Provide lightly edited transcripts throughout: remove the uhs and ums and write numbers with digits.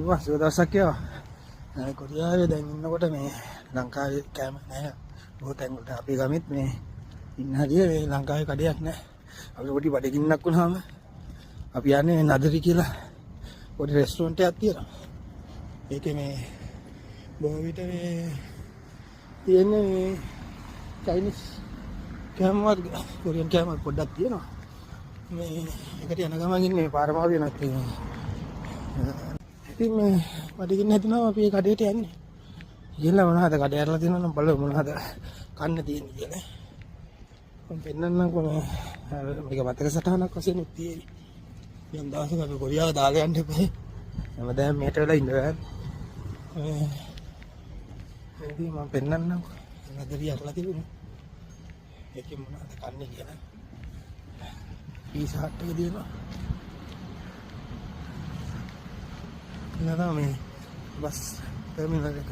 දවසක් කියවා කොරියාවේ දැන් ඉන්නකොට මේ ලංකාවේ කෑම නැහැ. බොහෝ තැන් වලට අපේ ගමෙත් මේ ඉන්න හරිය මේ ලංකාවේ කඩයක් නැහැ. අපිට පොඩි බඩගින්නක් වුණාම අපි යන්නේ නදරි කියලා පොඩි රෙස්ටුරන්ට් එකක් තියෙනවා. ඒකේ මේ බොහෝ විට මේ තියෙන්නේ මේ චයිනීස් කෑම වර්ග කොරියන් කෑම පොඩ්ඩක් තියෙනවා. මේ එකට යන ගමන් ඉන්නේ පාරමාව වෙනත් තියෙනවා. ඉතින් මේ බඩගින්න හිටිනවා අපි ඒ කඩේට යන්නේ. ගිහලා මොනවද කඩේ ඇරලා තියෙනවා නම් බලමු මොනවද කන්න තියෙන්නේ කියලා. මම පෙන්නන්නම්කෝ මේක මතක සටහනක් වශයෙන් තියෙන්නේ. යම් දවසක අපි කොරියාව දාලා යන්න එපා. හැමදාම මෙහෙට වෙලා ඉන්න බෑ. ඉතින් මම පෙන්නන්නම්කෝ නදරිය ඇරලා තිබුණා. ඒකේ මොනවද කන්නේ කියලා. පීසා හට් එක දෙනවා. නada මේ බස් ටර්මිනල් එක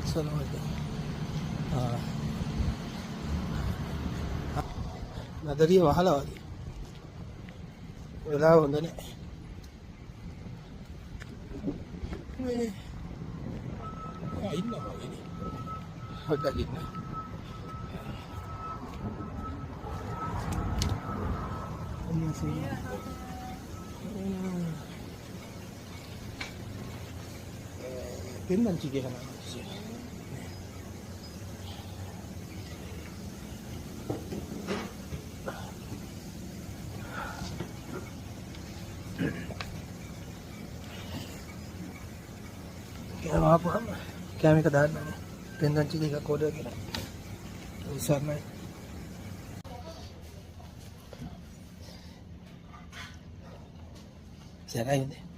සනෝද නදරිය වහලා වගේ වෙලාව හොඳ නැහැ මේ ඉන්නවා වගේ හොද්දක් ඉන්න 된장찌개 하나 주세요. Kaya apa? Kaya may kadaan na 된장찌개 ka koda kira. Usar na. Sana yun eh.